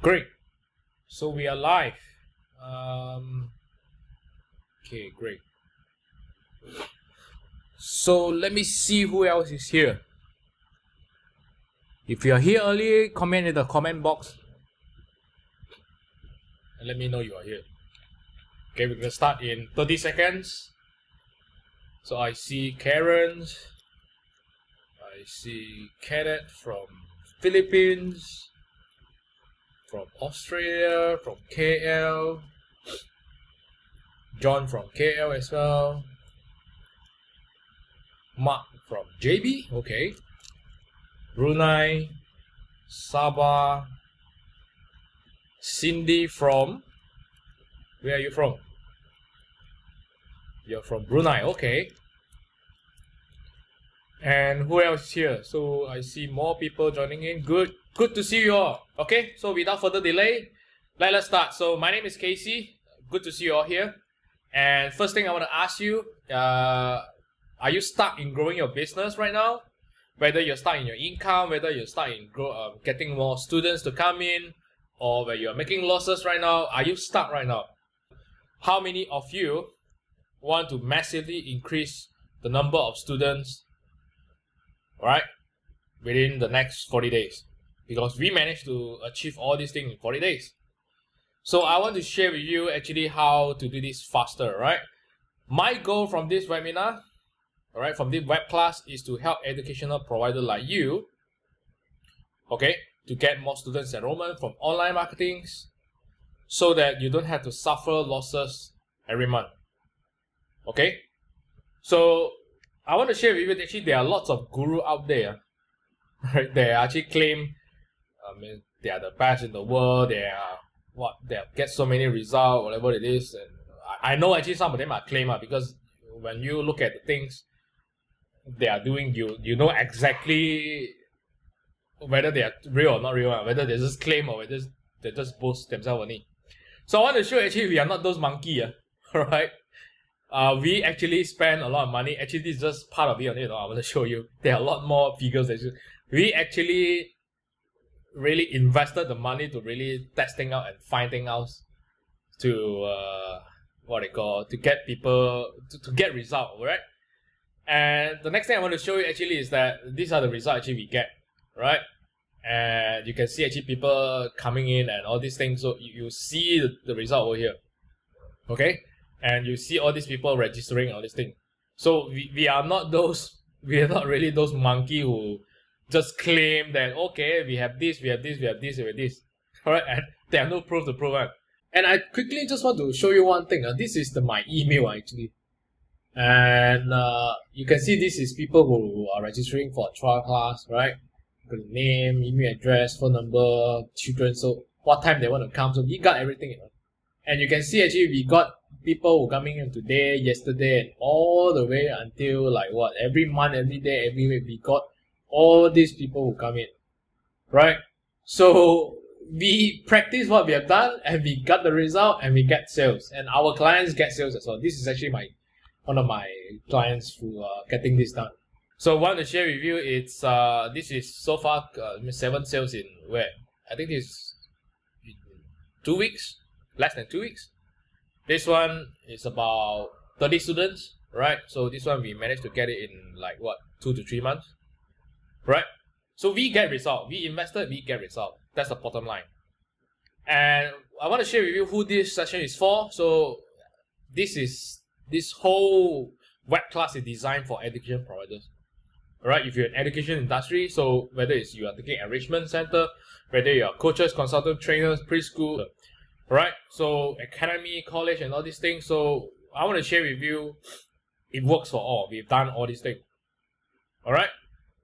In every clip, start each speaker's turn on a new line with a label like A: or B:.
A: Great. So we are live. Okay, great. So let me see who else is here. If you are here early, comment in the comment box and let me know you are here. Okay, we're gonna start in 30 seconds. So I see Karen, I see Kenneth from Philippines, from Australia, from KL, John from KL as well, Mark from JB, okay, Brunei, Sabah, Cindy from, where are you from? You're from Brunei, okay. And who else here? So I see more people joining in. Good to see you all. Okay, so without further delay, let's start. So my name is Casey. Good to see you all here. And first thing I want to ask you, are you stuck in growing your business right now? Whether you're stuck in your income, whether you're stuck in getting more students to come in, or whether you're making losses right now, are you stuck right now? How many of you want to massively increase the number of students, alright, within the next 40 days? Because we managed to achieve all these things in 40 days. So I want to share with you actually how to do this faster, right? My goal from this webinar, alright, from this web class is to help educational providers like you, okay, to get more students enrollment from online marketing so that you don't have to suffer losses every month. Okay, so I want to share with you that actually there are lots of gurus out there, right? They actually claim they are the best in the world. They get so many results, whatever it is. And I know actually some of them are claimer because when you look at the things they are doing, you know exactly whether they are real or not real, whether they just claim or whether they just boast themselves only. So I want to show actually we are not those monkeys, right? We actually spend a lot of money. Actually, this is just part of it. I want to show you. There are a lot more figures. We actually really invested the money to really testing out and finding out to to get people to get results, right? And the next thing I want to show you actually is that these are the results actually we get, right? And you can see actually people coming in and all these things. So you see the result over here, okay? And you see all these people registering all this thing. So we are not really those monkey who just claim that, okay, we have this, we have this, we have this, we have this. Alright, and there are no proof to prove it. And I quickly just want to show you one thing. This is my email actually. And you can see this is people who are registering for a trial class, right? Got the name, email address, phone number, children, so what time they want to come. So we got everything. And you can see actually we got people who coming in today, yesterday, and all the way until like what, every month, every day, every week, we got all these people who come in, right? So we practice what we have done and we got the result and we get sales, and our clients get sales as well. This is actually one of my clients who are getting this done. So I want to share with you, it's this is so far 7 sales in where? I think it's 2 weeks, less than 2 weeks. This one is about 30 students, right? So this one we managed to get it in like what, 2 to 3 months, right? So we get result. We invested, we get result. That's the bottom line. And I want to share with you who this session is for. So this whole web class is designed for education providers. Alright, if you're in education industry, so whether it's you are taking enrichment center, whether you are coaches, consultants, trainers, preschool, right? So academy, college, and all these things. So I want to share with you, it works for all. We've done all these things. All right.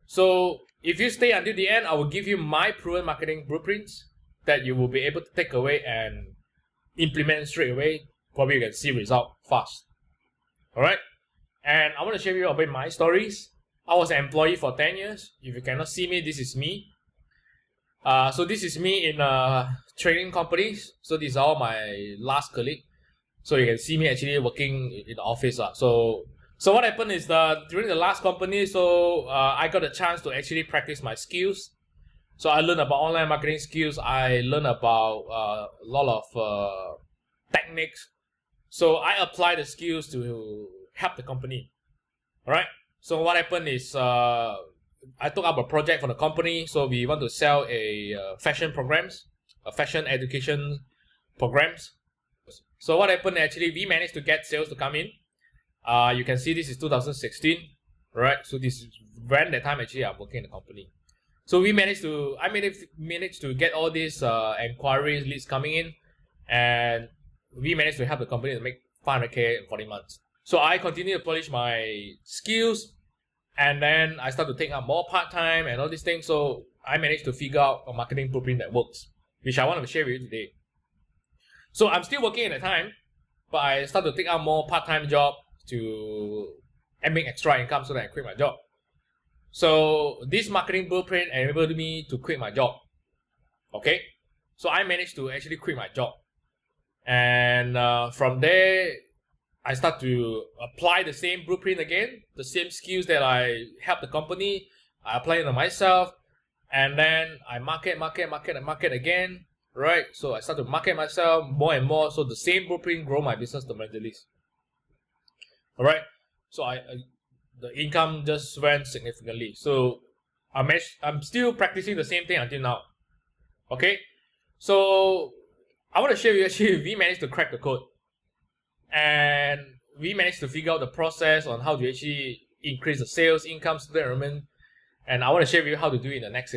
A: So if you stay until the end, I will give you my proven marketing blueprints that you will be able to take away and implement straight away. Probably you can see result fast. All right. And I want to share with you about my stories. I was an employee for 10 years. If you cannot see me, this is me. So this is me in training companies. So these are all my last colleague. So you can see me actually working in the office. So what happened is that during the last company, I got a chance to actually practice my skills. So I learned about online marketing skills. I learned about a lot of techniques. So I apply the skills to help the company. All right. So what happened is I took up a project for the company. So we want to sell a fashion education programs. So what happened actually, we managed to get sales to come in. You can see this is 2016, right? So this is when that time actually I'm working in the company. So I managed to get all these inquiries, leads coming in, and we managed to help the company to make 500K in 40 months. So I continue to polish my skills, and then I start to take up more part-time and all these things. So I managed to figure out a marketing blueprint that works, which I want to share with you today. So I'm still working at the time, but I start to take out more part-time job to make extra income so that I quit my job. So this marketing blueprint enabled me to quit my job. Okay, so I managed to actually quit my job, and from there I start to apply the same blueprint again, the same skills that I helped the company. I apply it on myself, and then I market again. Right, so I start to market myself more and more. So the same blueprint grow my business tremendously. All right, so the income just went significantly. So I'm still practicing the same thing until now. Okay, so I want to share with you, actually we managed to crack the code, and we managed to figure out the process on how to actually increase the sales, income, student enrollment, and I want to share with you how to do it in the next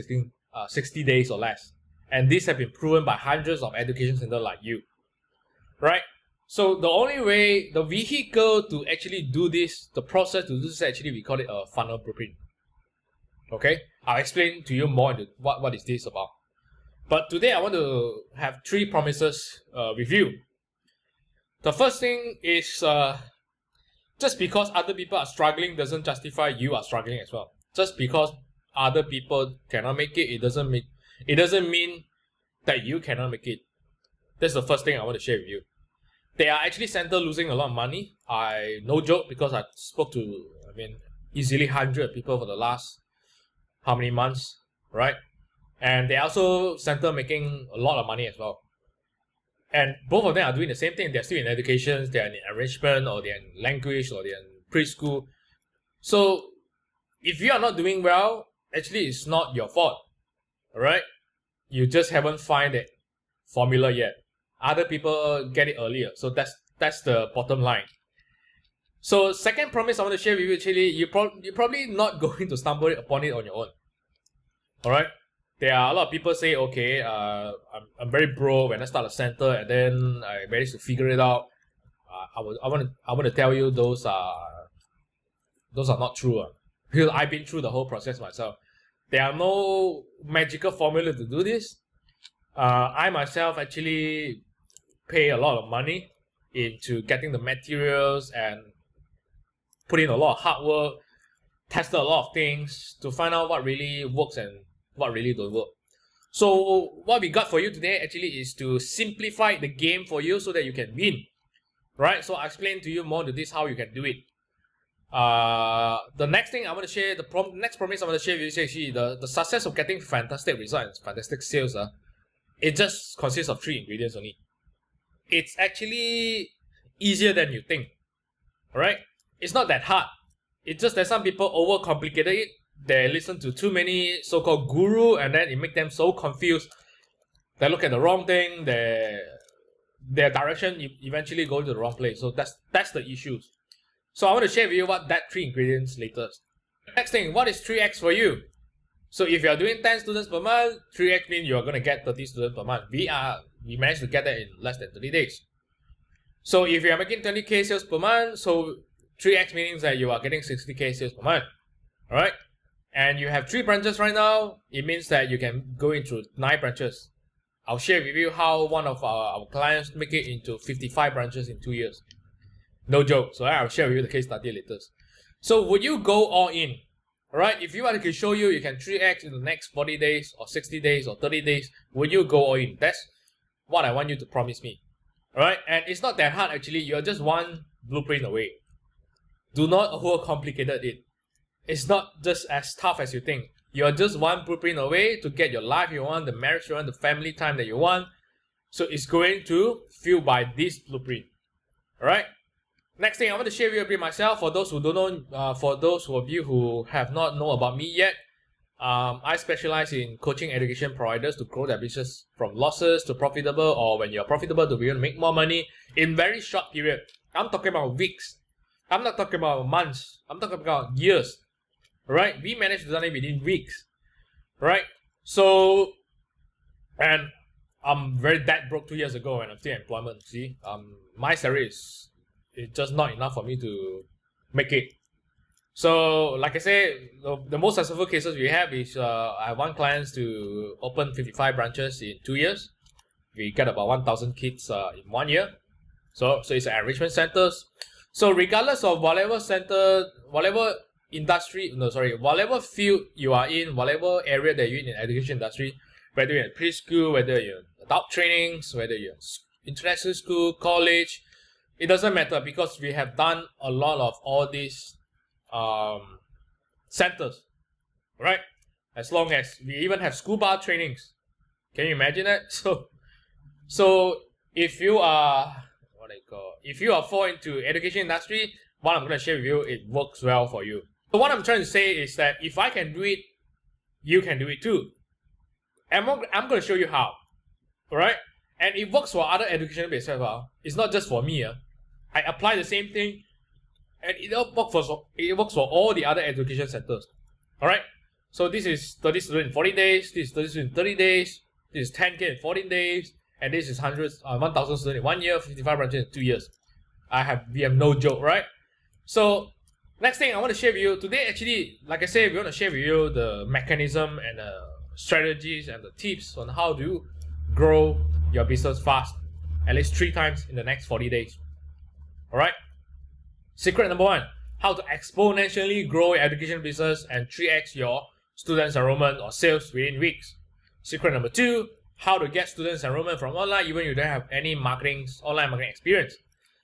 A: 60 days or less. And this has been proven by hundreds of education centers like you, right? So the only way, the vehicle to actually do this, the process to do this, actually we call it a funnel blueprint. Okay, I'll explain to you more into what is this about. But today I want to have 3 promises with you. The first thing is just because other people are struggling doesn't justify you are struggling as well. Just because other people cannot make it, it doesn't mean that you cannot make it. That's the first thing I want to share with you. There are actually centers losing a lot of money. No joke, because I spoke to, easily 100 people for the last how many months, right? And they are also center making a lot of money as well. And both of them are doing the same thing. They're still in education, they're in enrichment, or they're in language, or they're in preschool. So if you are not doing well, actually it's not your fault. Alright? You just haven't found that formula yet. Other people get it earlier. So that's the bottom line. So second promise I want to share with you, actually, you're probably not going to stumble upon it on your own. Alright? There are a lot of people say, okay, I'm very broke when I start a center, and then I managed to figure it out. I want to tell you those are not true. Because I've been through the whole process myself. There are no magical formula to do this. I myself actually pay a lot of money into getting the materials and put in a lot of hard work, tested a lot of things to find out what really works and what really don't work. So what we got for you today actually is to simplify the game for you so that you can win. Right? So I'll explain to you more to this how you can do it. The next thing I want to share, next promise I want to share with you is actually the success of getting fantastic results, fantastic sales. It just consists of 3 ingredients only. It's actually easier than you think. Alright? It's not that hard. It's just that some people overcomplicated it. They listen to too many so-called guru, and then it makes them so confused. They look at the wrong thing, their direction eventually go to the wrong place. So that's the issues. So I want to share with you what that 3 ingredients later. Next thing, what is 3x for you? So if you are doing 10 students per month, 3x means you are going to get 30 students per month. We managed to get that in less than 30 days. So if you are making 20k sales per month, so 3x means that you are getting 60k sales per month. Alright? And you have 3 branches right now, it means that you can go into 9 branches. I'll share with you how one of our clients make it into 55 branches in 2 years. No joke. So I'll share with you the case study later. So would you go all in? Alright, if I can show you, you can 3x in the next 40 days or 60 days or 30 days, would you go all in? That's what I want you to promise me. Alright, and it's not that hard actually, you're just one blueprint away. Do not overcomplicate it. It's not just as tough as you think. You're just one blueprint away to get your life you want, the marriage you want, the family time that you want. So it's going to fill by this blueprint. Alright? Next thing I want to share with you a bit myself. For those who don't know, for those of you who have not know about me yet, I specialize in coaching education providers to grow their business from losses to profitable, or when you're profitable to be able to make more money in very short period. I'm talking about weeks. I'm not talking about months. I'm talking about years. Right? We managed to do it within weeks. Right? So, and I'm very that broke 2 years ago and I'm still in employment. See, my salary is just not enough for me to make it. So, like I say, the most successful cases we have is I want clients to open 55 branches in 2 years. We get about 1,000 kids in 1 year. So it's enrichment centers. So regardless of whatever center, whatever industry, whatever field you are in, whatever area that you're in the education industry, whether you're in preschool, whether you're in adult trainings, whether you're in international school, college, it doesn't matter, because we have done a lot of all these centers, right? As long as we even have school bar trainings. Can you imagine that? So if you are if you are fall into education industry, what I'm going to share with you, it works well for you. So what I'm trying to say is that if I can do it, you can do it too. And I'm going to show you how. Alright? And it works for other education bases as well. It's not just for me. I apply the same thing, and it works for all the other education centers. Alright? So this is 30 students in 40 days, this is 30 students in 30 days, this is 10K in 14 days, and this is 1,000 students in 1 year, 55 branches in 2 years. We have no joke, right? So next thing I want to share with you today, actually, like I said, we want to share with you the mechanism and the strategies and the tips on how to grow your business fast, at least 3 times in the next 40 days. Alright? Secret number 1, how to exponentially grow your education business and 3x your students enrollment or sales within weeks. Secret number 2, how to get students enrollment from online even if you don't have any online marketing experience.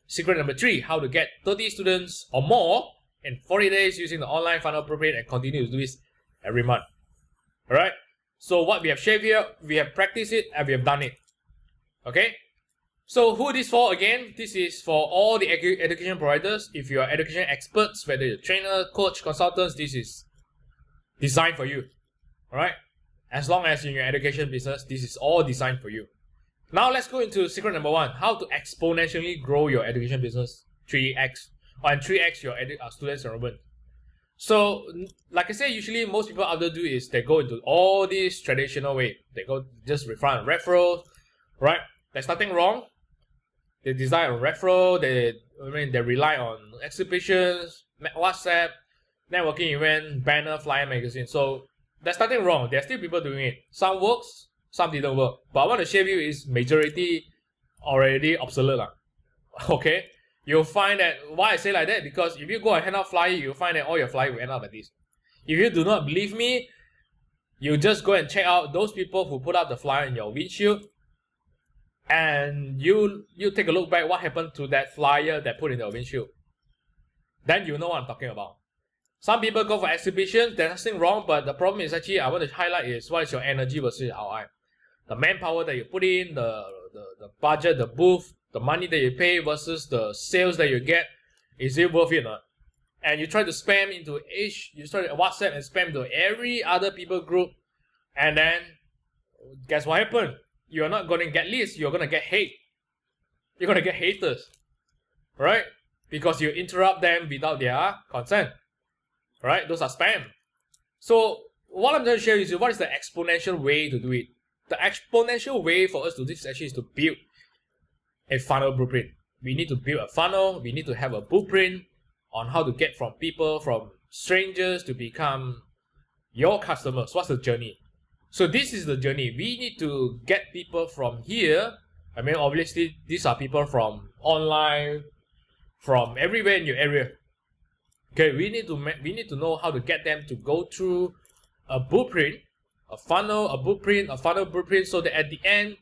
A: Secret number 3, how to get 30 students or more in 40 days using the online funnel blueprint and continue to do this every month. Alright? So what we have shared here, we have practiced it and we have done it. Okay? So who is this for again? This is for all the education providers. If you are education experts, whether you're trainer, coach, consultants, this is designed for you. Alright? As long as you're in your education business, this is all designed for you. Now let's go into secret number 1, how to exponentially grow your education business 3x, and 3x your students enrollment. So, like I said, usually most people out there do is they go into all these traditional way. They go just rely on referrals, right? There's nothing wrong. They design on referral. They rely on exhibitions, WhatsApp, networking event, banner, flyer, magazine. So there's nothing wrong. There's still people doing it. Some works, some didn't work. But I want to share with you is majority already obsolete. Okay? You'll find that, why I say like that, because if you go and hand out flyer, you'll find that all your flyer will end up like this. If you do not believe me, you just go and check out those people who put up the flyer in your windshield, and you take a look back what happened to that flyer that put in your windshield. Then you know what I'm talking about. Some people go for exhibitions, there's nothing wrong, but the problem is actually I want to highlight is what is your energy versus ROI. The manpower that you put in, the budget, the booth, the money that you pay versus the sales that you get, is it worth it or not? And you try to spam into you start WhatsApp and spam to every other people group, and then guess what happened? You're not going to get leads, you're going to get hate. You're going to get haters, right? Because you interrupt them without their consent, right? Those are spam. So what I'm going to share with you, what is the exponential way to do it? The exponential way for us to do this actually is to build a funnel blueprint. We need to build a funnel. We need to have a blueprint on how to get from people, from strangers to become your customers. What's the journey? So this is the journey. We need to get people from here. I mean, obviously, these are people from online, from everywhere in your area. Okay, we need to know how to get them to go through a blueprint, a funnel, a blueprint, a funnel blueprint, so that at the end,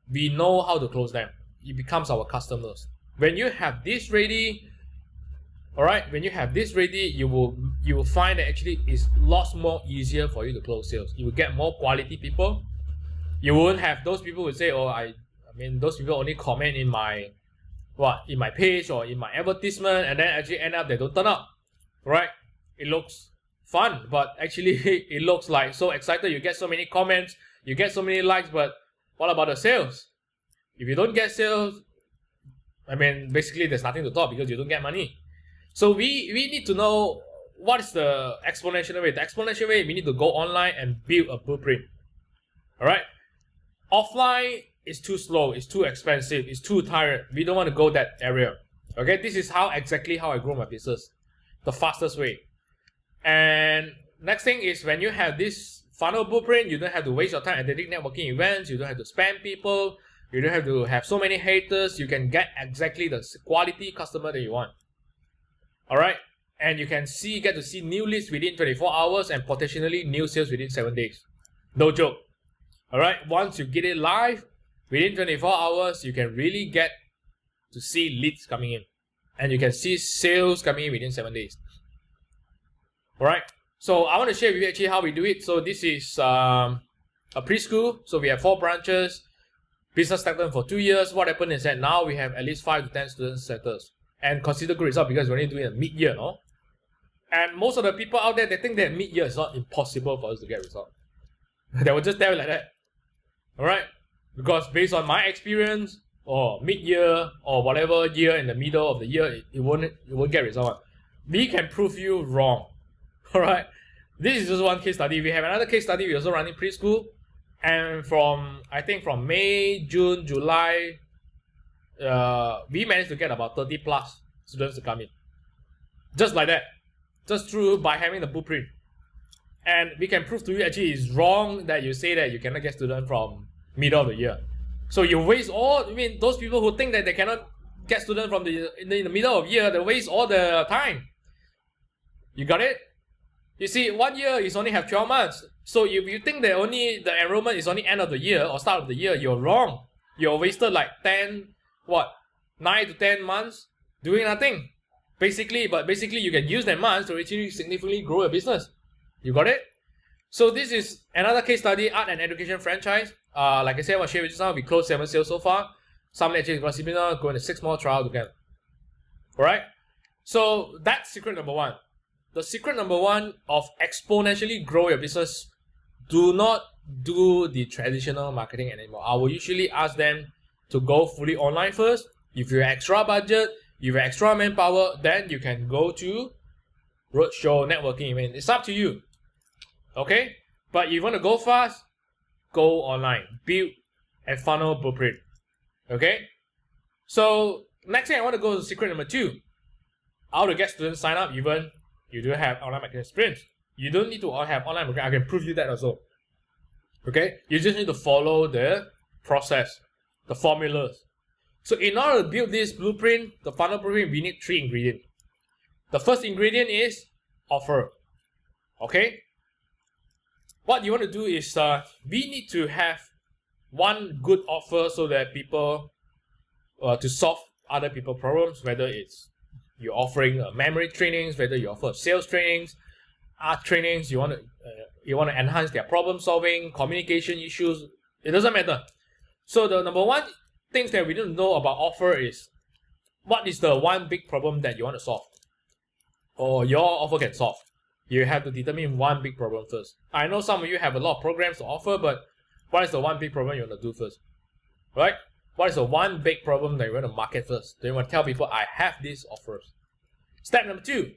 A: we know how to close them. It becomes our customers. When you have this ready, All right, when you have this ready, you will find that actually it's lots more easier for you to close sales. You will get more quality people. You won't have those people who say, oh, I mean, those people only comment in my page or in my advertisement, and then actually end up they don't turn up. Right? It looks fun, but actually it looks like so excited. You get so many comments, you get so many likes, but what about the sales? If you don't get sales, I mean, basically there's nothing to talk because you don't get money. So we need to know what is the exponential way. The exponential way, we need to go online and build a blueprint. All right. Offline is too slow. It's too expensive. It's too tired. We don't want to go that area. Okay. This is exactly how I grow my business, the fastest way. And next thing is when you have this funnel blueprint, you don't have to waste your time attending networking events. You don't have to spam people. You don't have to have so many haters. You can get exactly the quality customer that you want. All right, and you can get to see new leads within 24 hours and potentially new sales within 7 days. No joke. All right, once you get it live, within 24 hours, you can really get to see leads coming in, and you can see sales coming in within 7 days. All right, so I want to share with you actually how we do it. So this is a preschool. So we have 4 branches. Business stacked them for 2 years. What happened is that now we have at least 5 to 10 students setters. And consider good result because we're only doing a mid-year, no? And most of the people out there, they think that mid-year is not impossible for us to get result. They will just tell you like that. Alright? Because based on my experience, or mid-year, or whatever year in the middle of the year, it won't get result. We can prove you wrong. Alright? This is just one case study. We have another case study. We're also running preschool. And I think from May, June, July, we managed to get about 30 plus students to come in. Just like that. Just by having the blueprint. And we can prove to you actually it's wrong that you say that you cannot get students from middle of the year. So you waste those people who think that they cannot get students from in the middle of the year, they waste all the time. You got it? You see, 1 year is only have 12 months. So if you think that the enrollment is only end of the year or start of the year, you're wrong. You're wasted like 9 to 10 months doing nothing. Basically you can use that months to actually significantly grow a business. You got it? So this is another case study, art and education franchise. Like I said, I'll share with you now. We closed 7 sales so far. Some actually got similar, going to 6 more trials again. Alright? So that's secret number 1. The secret number 1 of exponentially grow your business, do not do the traditional marketing anymore. I will usually ask them to go fully online first. If you have extra budget, if you have extra manpower, then you can go to roadshow, networking event. It's up to you. Okay? But if you want to go fast, go online. Build a funnel blueprint. Okay? So next thing I want to go to secret number 2. How to get students sign up even you do have online marketing experience. You don't need to have online marketing. I can prove you that also. Okay? You just need to follow the process, the formulas. So in order to build this blueprint, the funnel blueprint, we need 3 ingredients. The first ingredient is offer. Okay? What you want to do is we need to have one good offer so that people to solve other people's problems, whether it's you're offering memory trainings, whether you offer sales trainings, art trainings, you want to enhance their problem solving, communication issues. It doesn't matter. So the number 1 things that we need to know about offer is what is the one big problem that you want to solve, or your offer can solve. You have to determine one big problem first. I know some of you have a lot of programs to offer, but what is the one big problem you want to do first? Right? What is the one big problem that you want to market first? Then you want to tell people, I have these offers. Step number 2,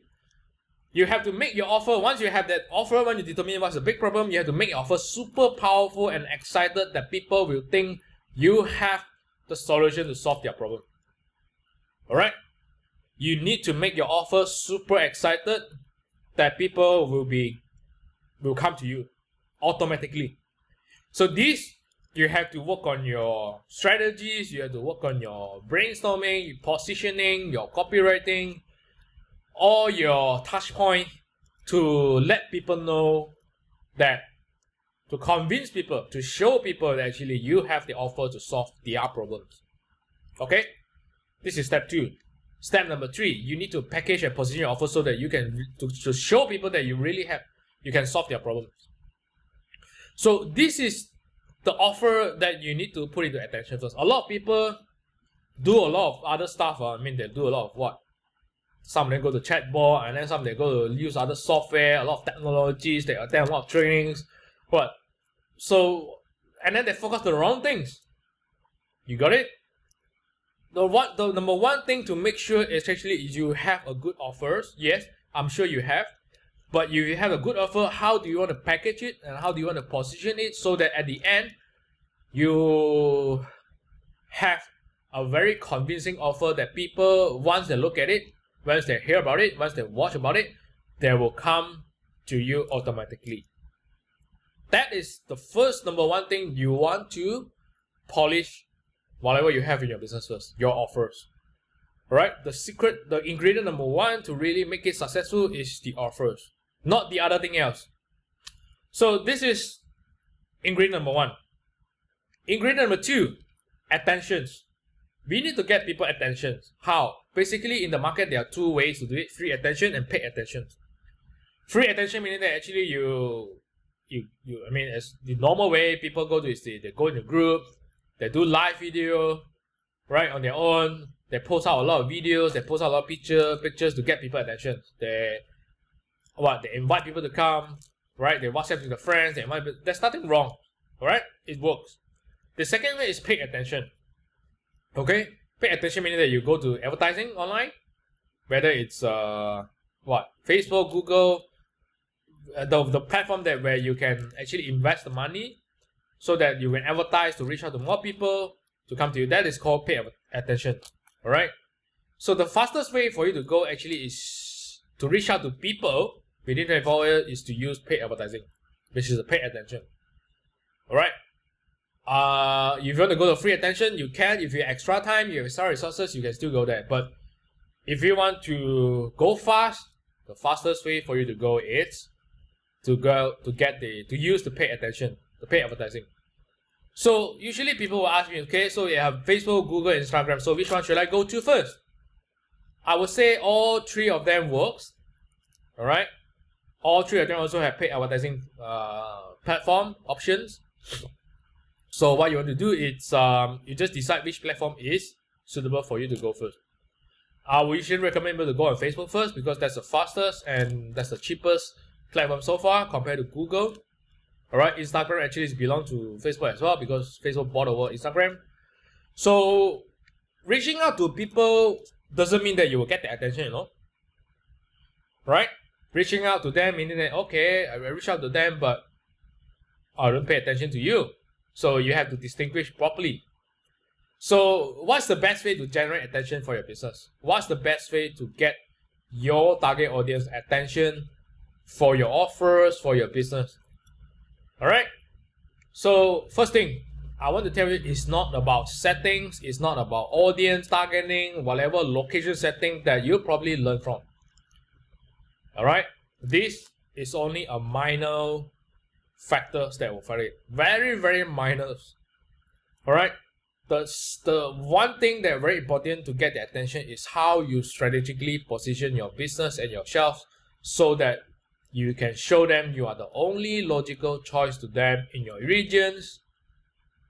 A: you have to make your offer. Once you have that offer, when you determine what's the big problem, you have to make your offer super powerful and excited that people will think you have the solution to solve their problem. Alright? You need to make your offer super excited that people will come to you automatically. So this, you have to work on your strategies, you have to work on your brainstorming, your positioning, your copywriting, all your touch point to let people know that, to convince people, to show people that actually you have the offer to solve their problems. Okay? This is step 2. Step number 3, you need to package and position your offer so that you can to show people that you can solve their problems. So this is the offer that you need to put into attention first. A lot of people do a lot of other stuff. I mean, they do a lot of what? Some of them go to chatbot, and then some they go to use other software, a lot of technologies, they attend a lot of trainings. What? So, and then they focus on the wrong things. You got it? The number one thing to make sure is actually you have a good offers. Yes, I'm sure you have. But if you have a good offer, how do you want to package it and how do you want to position it so that at the end you have a very convincing offer that people, once they look at it, once they hear about it, once they watch about it, they will come to you automatically. That is the first number one thing you want to polish whatever you have in your business first, your offers. Alright, the ingredient number one to really make it successful is the offers, not the other thing else. So this is ingredient number one. Ingredient number 2, attentions. We need to get people attention. How? Basically, in the market, there are 2 ways to do it: free attention and paid attention. Free attention meaning that actually I mean, as the normal way people go to is they go in a group, they do live video, right, on their own. They post out a lot of videos, they post out a lot of pictures to get people attention. They invite people to come, right? They WhatsApp to their friends, they invite people. There's nothing wrong, alright? It works. The second way is paid attention. Okay? Paid attention meaning that you go to advertising online, whether it's Facebook, Google, the platform where you can actually invest the money so that you can advertise to reach out to more people to come to you. That is called paid attention. Alright? So the fastest way for you to go actually is to reach out to people within 24 hours is to use paid advertising, which is a paid attention. Alright? If you want to go to free attention, you can. If you have extra time, you have extra resources, you can still go there. But if you want to go fast, the fastest way for you to go is to use the paid attention, the paid advertising. So usually people will ask me, okay, so you have Facebook, Google, Instagram, so which one should I go to first? I would say all 3 of them works. Alright? All 3 of them also have paid advertising platform options. So what you want to do is you just decide which platform is suitable for you to go first. I would usually recommend people to go on Facebook first because that's the fastest and that's the cheapest platform so far compared to Google. Alright, Instagram actually belongs to Facebook as well because Facebook bought over Instagram. So reaching out to people doesn't mean that you will get their attention, you know. Right? Reaching out to them meaning that, okay, I reach out to them, but I don't pay attention to you. So you have to distinguish properly. So what's the best way to generate attention for your business? What's the best way to get your target audience attention for your offers, for your business? Alright? So first thing, I want to tell you, it's not about settings, it's not about audience targeting, whatever location setting that you probably learn from. Alright? This is only a minor factors that will vary. Very, very minor. Alright? The one thing that is very important to get the attention is how you strategically position your business and yourself so that you can show them you are the only logical choice to them in your regions,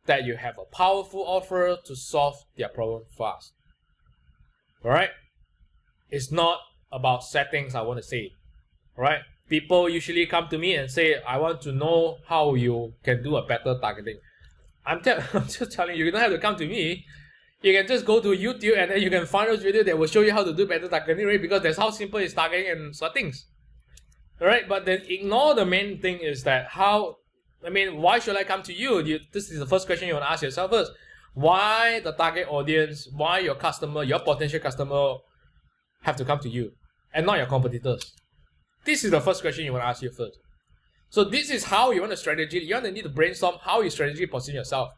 A: that you have a powerful offer to solve their problem fast. Alright? It's not about settings, I want to say. Alright? People usually come to me and say, I want to know how you can do a better targeting. I'm just telling you, you don't have to come to me. You can just go to YouTube and then you can find those videos that will show you how to do better targeting, right? Because that's how simple is targeting and settings. Alright, but then ignore the main thing is that why should I come to you? This is the first question you want to ask yourself first. Why the target audience, why your customer, your potential customer have to come to you and not your competitors? This is the first question you want to ask you first. So this is how you want to you want to need to brainstorm how you strategically position yourself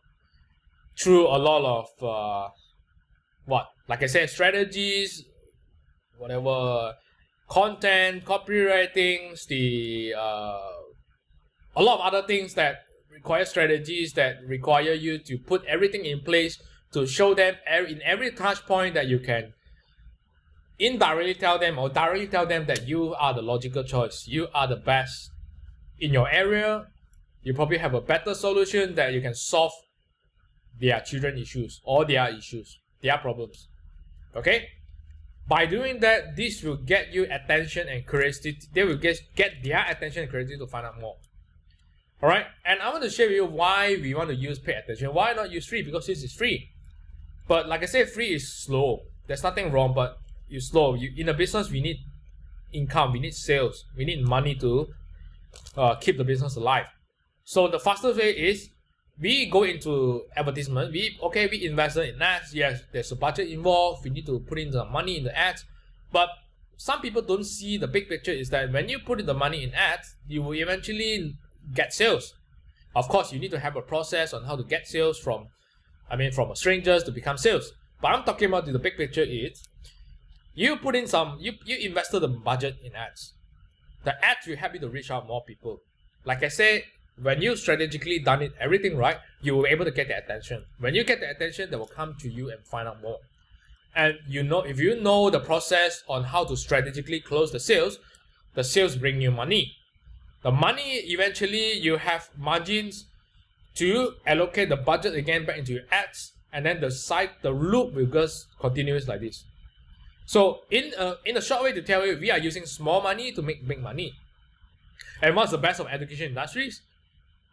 A: through a lot of, like I said, strategies, whatever, content, copywriting, a lot of other things that require strategies that require you to put everything in place to show them in every touch point that you can indirectly tell them or directly tell them that you are the logical choice. You are the best in your area. You probably have a better solution that you can solve their children issues or their issues, their problems. Okay? By doing that, this will get you attention and curiosity. They will get their attention and curiosity to find out more. Alright? And I want to share with you why we want to use paid attention. Why not use free? Because this is free. But like I said, free is slow. There's nothing wrong, but it's slow. In a business, we need income, we need sales, we need money to keep the business alive. So the fastest way is we go into advertisement. We invested in ads. Yes, there's a budget involved. We need to put in the money in the ads. But some people don't see the big picture is that when you put in the money in ads, you will eventually get sales. Of course, you need to have a process on how to get sales from strangers to become sales. But I'm talking about the big picture is you put in you invested the budget in ads. The ads will help you to reach out more people. Like I said, when you strategically done everything right, you will be able to get the attention. When you get the attention, they will come to you and find out more. And if you know the process on how to strategically close the sales bring you money. The money, eventually you have margins to allocate the budget again back into your ads, and then the loop will just continuous like this. So in a short way to tell you, we are using small money to make big money. And what's the best of education industries?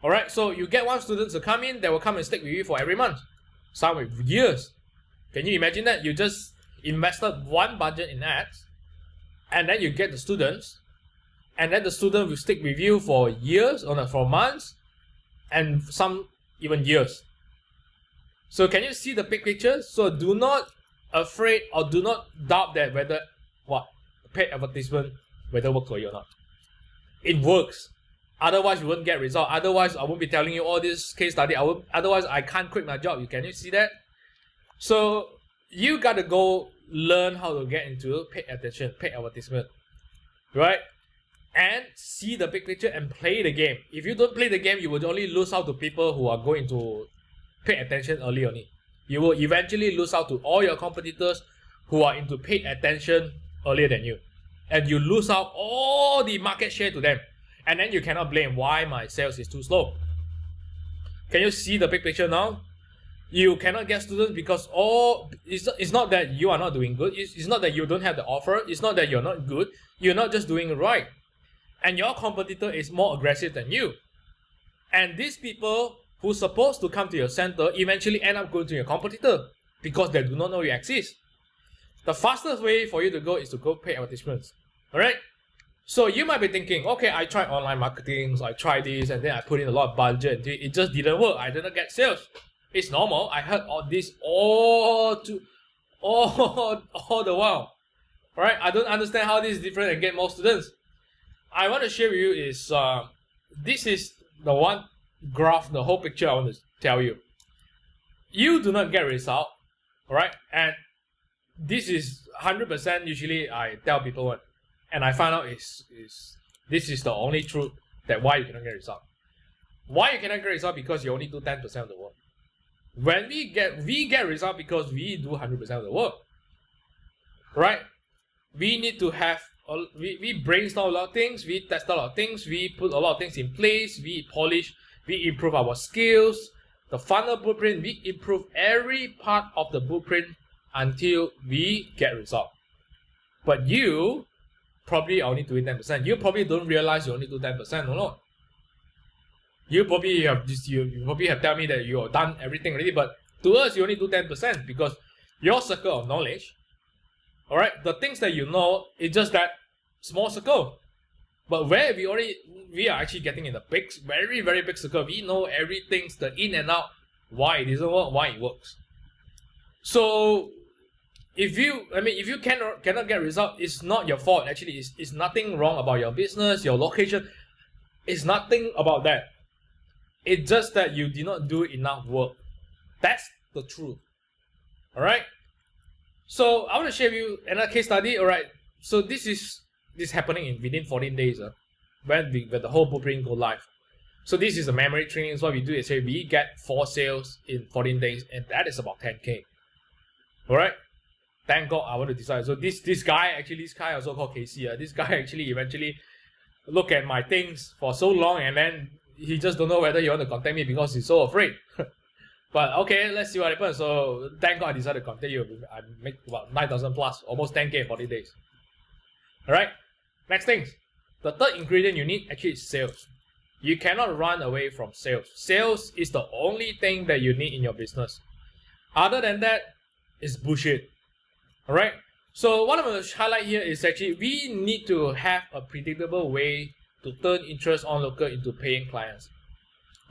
A: Alright, so you get one student to come in, they will come and stick with you for every month. Some with years. Can you imagine that? You just invested one budget in ads, and then you get the students, and then the student will stick with you for years, or for months, and some even years. So can you see the big picture? So do not afraid or do not doubt that whether paid advertisement whether works for you or not. It works. Otherwise you won't get result. Otherwise I won't be telling you all this case study. Otherwise I can't quit my job. Can you see that? So you gotta go learn how to get into paid attention, paid advertisement, right? And see the big picture and play the game. If you don't play the game, you will only lose out to people who are going to pay attention early only. You will eventually lose out to all your competitors who are into paid attention earlier than you. And you lose out all the market share to them. And then you cannot blame why my sales is too slow. Can you see the big picture now? You cannot get students because it's not that you are not doing good. It's not that you don't have the offer. It's not that you're not good. You're not just doing it right. And your competitor is more aggressive than you. And these people who's supposed to come to your center eventually end up going to your competitor because they do not know you exist. The fastest way for you to go is to go pay advertisements. Alright? So you might be thinking, okay, I tried online marketing, so I tried this, and then I put in a lot of budget, and it just didn't work. I didn't get sales. It's normal. I heard all this all the while. Alright? I don't understand how this is different and get more students. I want to share with you is this is the one graph, the whole picture I want to tell you. You do not get result, alright? And this is 100% usually I tell people what, and I find out this is the only truth that why you cannot get result. Why you cannot get result? Because you only do 10% of the work. When we get result because we do 100% of the work, right? We need to have we brainstorm a lot of things, we test a lot of things, we put a lot of things in place, we polish, we improve our skills, the funnel blueprint, we improve every part of the blueprint until we get result. But you probably only doing 10%. You probably don't realize you only do 10%, no. You probably have told me that you have done everything already, but to us you only do 10% because your circle of knowledge, alright, the things that you know is just that small circle. But where we are actually getting in the big, very, very big circle. We know everything, the in and out, why it doesn't work, why it works. So if you cannot get result, it's not your fault. Actually, it's nothing wrong about your business, your location. It's nothing about that. It's just that you did not do enough work. That's the truth. Alright? So I want to share with you another case study. Alright, so this is happening within 14 days when the whole blueprint go live. So this is a memory training. So what we do is we get 4 sales in 14 days, and that is about 10K. Alright? thank God I want to decide. So this guy also called Casey. This guy actually eventually look at my things for so long, and then he just don't know whether he want to contact me because he's so afraid. But okay, let's see what happens. So thank God I decided to contact you. I make about 9,000 plus, almost 10K in 40 days. Alright, next thing. The third ingredient you need actually is sales. You cannot run away from sales. Sales is the only thing that you need in your business. Other than that, it's bullshit. Alright, so what I'm going to highlight here is actually we need to have a predictable way to turn interest onlooker into paying clients.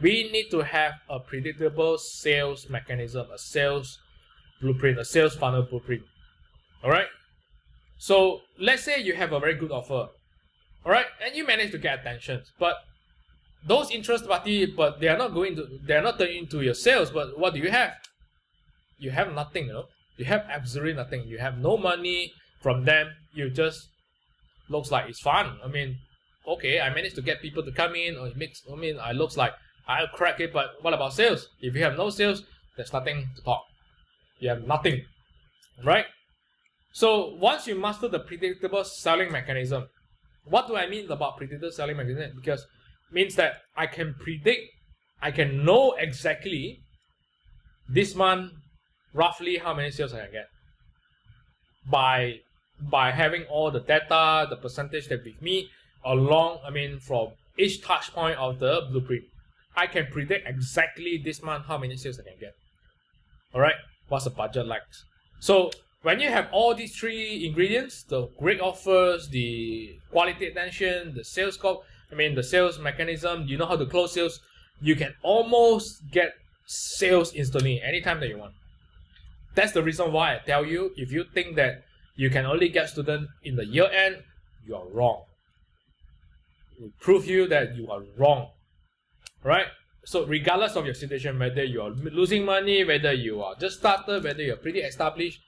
A: We need to have a predictable sales mechanism, a sales blueprint, a sales funnel blueprint. Alright, so let's say you have a very good offer, alright, and you manage to get attention, but those interest party, but they are not turning into your sales. But what do you have? You have nothing, you know. You have absolutely nothing. You have no money from them. You just looks like it's fun. I mean, okay, I managed to get people to come in, or I looks like I'll crack it, but what about sales? If you have no sales, there's nothing to talk. You have nothing, right? So once you master the predictable selling mechanism, what do I mean about predictable selling mechanism? Because it means that I can predict, I can know exactly this month roughly how many sales I can get by having all the data, the percentage that with me along, from each touch point of the blueprint. I can predict exactly this month how many sales I can get. Alright, what's the budget like? So when you have all these three ingredients, the great offers, the quality attention, the sales scope, the sales mechanism, you know how to close sales, you can almost get sales instantly anytime that you want. That's the reason why I tell you, if you think that you can only get students in the year end, you are wrong. We prove you that you are wrong. Right? So regardless of your situation, whether you are losing money, whether you are just started, whether you're pretty established,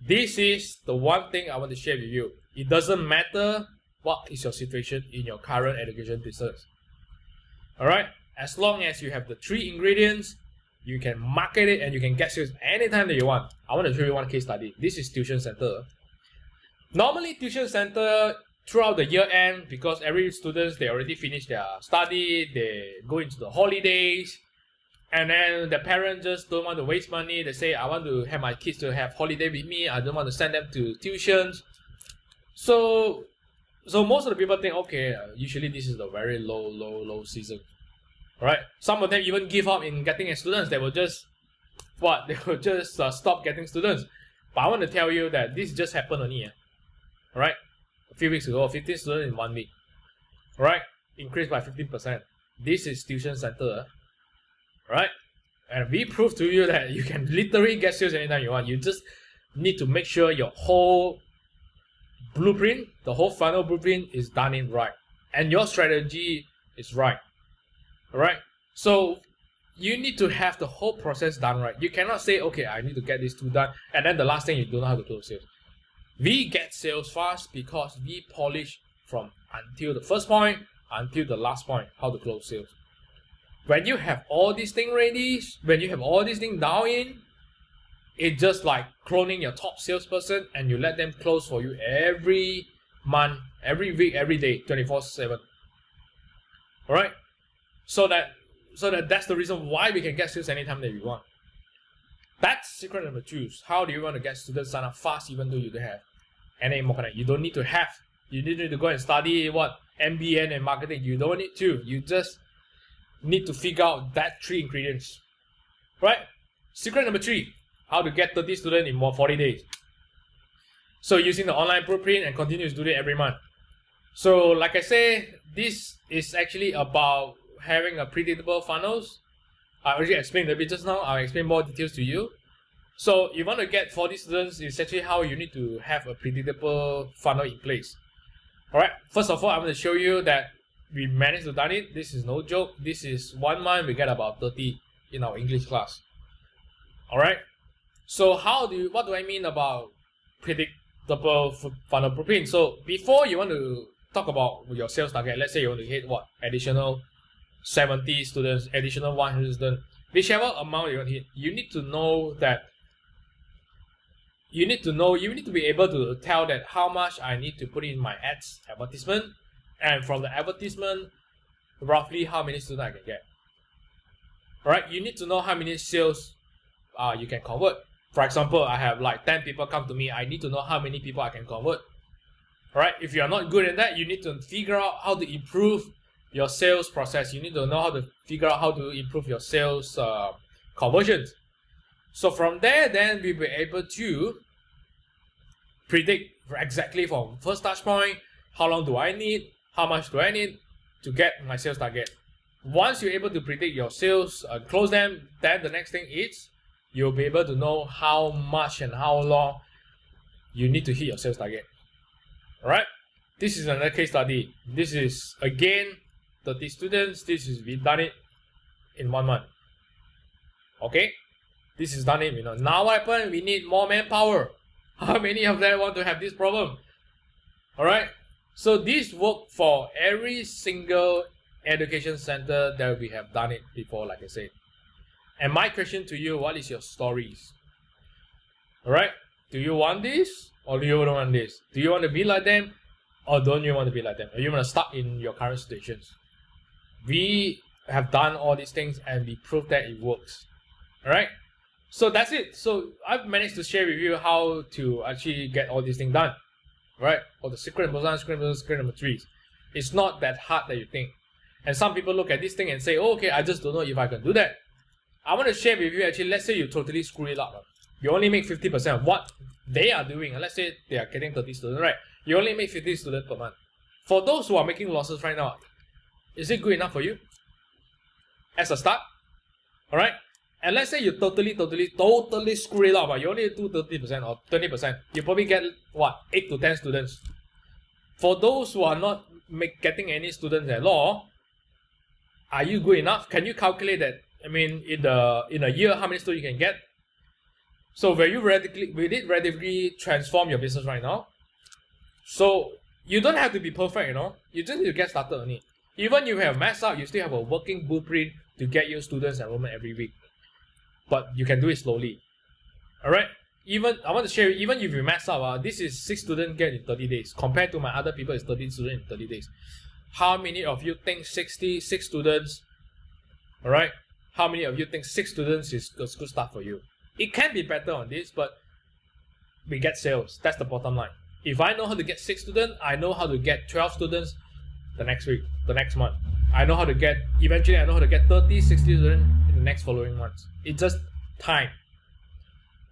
A: this is the one thing I want to share with you. It doesn't matter what is your situation in your current education business. Alright? As long as you have the three ingredients, you can market it and you can get sales anytime that you want. I want to show you one case study. This is tuition center. Normally tuition center, throughout the year end, because every students, they already finished their study, they go into the holidays, and then the parents just don't want to waste money. They say, I want to have my kids to have holiday with me, I don't want to send them to tuitions. So most of the people think, okay, usually this is the very low season. Right? Some of them even give up in getting students. They will just stop getting students. But I want to tell you that this just happened only. Alright? A few weeks ago, 15 students in 1 week. Right? Increased by 15%. This is tuition center. Right? And we prove to you that you can literally get sales anytime you want. You just need to make sure your whole blueprint, the whole funnel blueprint is done in right. And your strategy is right. Alright? So you need to have the whole process done right. You cannot say, okay, I need to get these two done, and then the last thing you don't know how to close sales. We get sales fast because we polish from until the first point until the last point how to close sales. When you have all these things ready, when you have all these things down in, it's just like cloning your top salesperson and you let them close for you every month, every week, every day, 24/7. Alright? So that's the reason why we can get sales anytime that we want. That's secret number 2. How do you want to get students sign up fast even though you don't have any more connect? You don't need to have. You need to go and study MBA and marketing. You don't need to. You just need to figure out that 3 ingredients. Right? Secret number 3. How to get 30 students in 40 days. So using the online blueprint and continue to do it every month. So like I say, this is actually about having a predictable funnels. I already explained a bit just now. I'll explain more details to you. So you want to get 40 students, is actually how you need to have a predictable funnel in place. Alright, first of all, I'm going to show you that we managed to done it. This is no joke. This is 1 month, we get about 30 in our English class. Alright, so what do I mean about predictable funnel blueprint? So before you want to talk about your sales target, let's say you want to hit additional 70 students, additional 100 students, whichever amount you want to hit, you need to know that you need to know, you need to be able to tell that how much I need to put in my ads advertisement, and from the advertisement, roughly how many students I can get. Alright, you need to know how many sales you can convert. For example, I have like 10 people come to me, I need to know how many people I can convert. Alright, if you are not good at that, you need to figure out how to improve your sales process. You need to know how to figure out how to improve your sales conversions. So from there, then we'll be able to predict exactly from first touch point, how long do I need, how much do I need to get my sales target. Once you're able to predict your sales, close them, then the next thing is you'll be able to know how much and how long you need to hit your sales target. Alright, this is another case study. This is again 30 students. This is, we've done it in 1 month. Okay, this is done it. Now what happened? We need more manpower. How many of them want to have this problem? Alright, so this worked for every single education center that we have done it before, like I said. And my question to you, what is your stories? Alright, do you want this or do you don't want this? Do you want to be like them or don't you want to be like them? Or you want to stuck in your current situations? We have done all these things and we proved that it works. Alright, so that's it. So I've managed to share with you how to actually get all these things done. Right? Or the secret number 1, secret number 3. It's not that hard that you think. And some people look at this thing and say, oh, okay, I just don't know if I can do that. I want to share with you, actually, let's say you totally screw it up. You only make 50% of what they are doing. And let's say they are getting 30 students, right? You only make 50 students per month. For those who are making losses right now, is it good enough for you? As a start? Alright? And let's say you totally screw it up. You only do 30% or 20%. You probably get, what, 8 to 10 students. For those who are not getting any students at all, are you good enough? Can you calculate that? I mean, in a year, how many students you can get? So will it radically transform your business right now? So you don't have to be perfect, You just need to get started on it. Even if you have messed up, you still have a working blueprint to get your students enrollment every week. But you can do it slowly. Alright? I want to share, even if you mess up, this is 6 students get in 30 days. Compared to my other people, it's 13 students in 30 days. How many of you think 6 students, alright? How many of you think 6 students is a good start for you? It can be better on this, but we get sales. That's the bottom line. If I know how to get 6 students, I know how to get 12 students the next week, the next month. Eventually I know how to get 30, 60 students in the next following months. It's just time.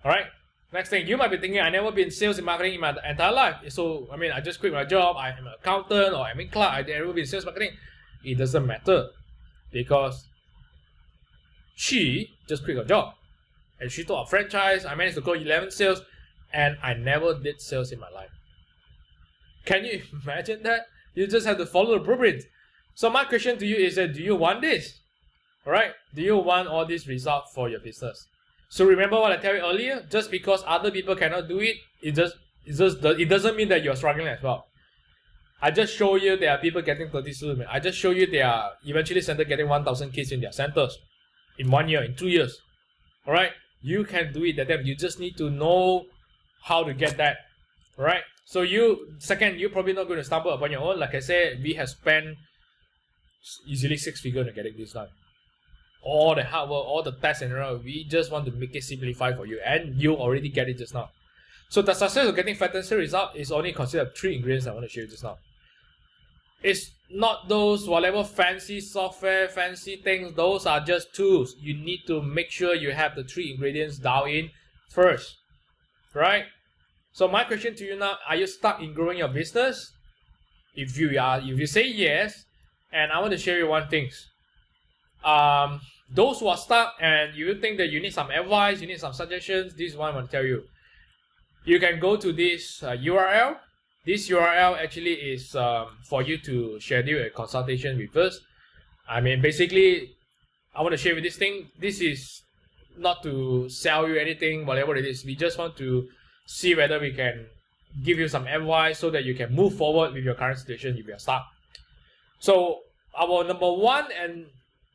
A: Alright? Next thing, you might be thinking, I never been in sales and marketing in my entire life. So, I mean, I just quit my job, I'm an accountant, or I'm in clerk, I never been in sales marketing. It doesn't matter. Because she just quit her job. And she took a franchise, I managed to go 11 sales, and I never did sales in my life. Can you imagine that? You just have to follow the blueprint. So my question to you is that, do you want this? Alright? Do you want all these results for your business? So remember what I tell you earlier, just because other people cannot do it, it doesn't mean that you're struggling as well. I just show you there are people getting 30 students. I just show you there are eventually center getting 1,000 kids in their centers in 1 year, in 2 years. Alright? You can do it at them. You just need to know how to get that. Alright? So you're probably not going to stumble upon your own. Like I said, we have spent easily 6 figures to getting this done. All the hard work, all the tests and all, we just want to make it simplified for you, and you already get it just now. So the success of getting fantastic result is only considered 3 ingredients I want to show you just now. It's not those whatever fancy software, fancy things, those are just tools. You need to make sure you have the 3 ingredients dialed in first. Right? So my question to you now, are you stuck in growing your business? If you say yes, and I want to share you one thing. Those who are stuck and you think that you need some advice, you need some suggestions, this is what I want to tell you. You can go to this URL. This URL actually is for you to schedule a consultation with us. I mean, basically, I want to share with this thing. This is not to sell you anything, whatever it is. We just want to see whether we can give you some advice so that you can move forward with your current situation if you are stuck. So our number 1 and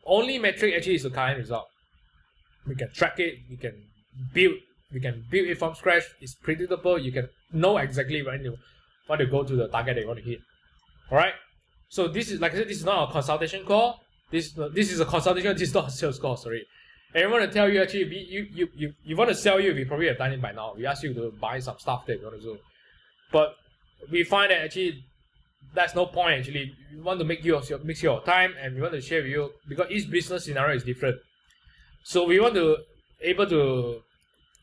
A: only metric actually is the current result. We can track it, we can build We can build it from scratch. It's predictable. You can know exactly when you want to go to the target that you want to hit. All right. So this is, like I said, this is not a consultation call. This is a consultation. This is not a sales call. Sorry. And I want to tell you, actually, you want to sell you, we probably have done it by now. We ask you to buy some stuff that you want to do, but we find that actually that's no point. Actually, we want to make your time, and we want to share with you, because each business scenario is different. So we want to able to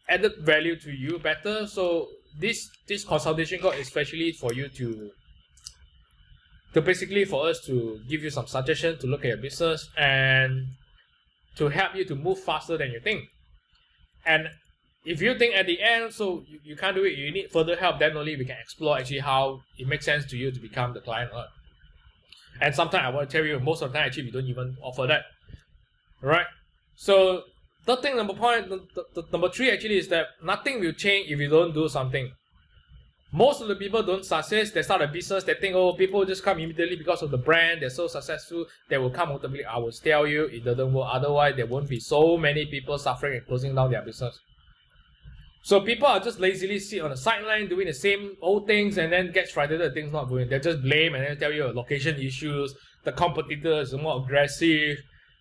A: add value to you better. So this consultation call is especially for you to basically for us to give you some suggestions to look at your business and to help you to move faster than you think. And if you think at the end, so you can't do it, you need further help, then only we can explore actually how it makes sense to you to become the client. And sometimes I want to tell you, most of the time actually we don't even offer that. Alright? So third thing, number three actually is that nothing will change if you don't do something. Most of the people don't success, they start a business, they think, oh, people just come immediately because of the brand, they're so successful, they will come automatically. I will tell you, it doesn't work. Otherwise, there won't be so many people suffering and closing down their business. So people are just lazily sit on the sideline doing the same old things and then get frustrated that things not going. They just blame and then tell you location issues, the competitors are more aggressive,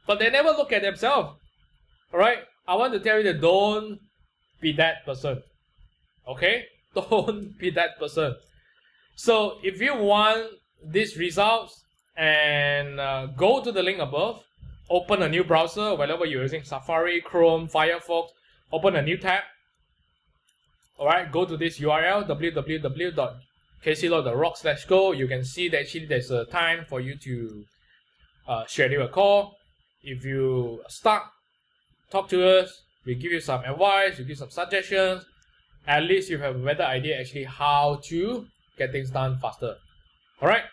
A: but they never look at themselves. Alright? I want to tell you that don't be that person. Okay? Don't be that person. So if you want these results, and go to the link above, open a new browser, wherever you're using, Safari, Chrome, Firefox, open a new tab. Alright, go to this URL, www.kclaw.rock/go. You can see that actually there's a time for you to schedule a call. If you stuck, talk to us, we give you some advice, we give some suggestions. At least you have a better idea actually how to get things done faster. Alright,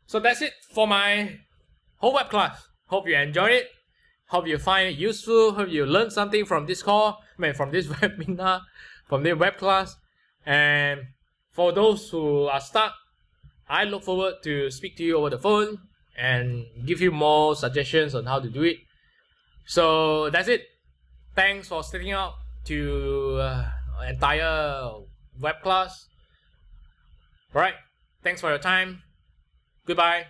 A: so that's it for my whole web class. Hope you enjoyed it. Hope you find it useful. Hope you learned something from this call, from this webinar, from the web class. And for those who are stuck, I look forward to speak to you over the phone and give you more suggestions on how to do it. So that's it. Thanks for sticking out to entire web class. Alright, thanks for your time. Goodbye.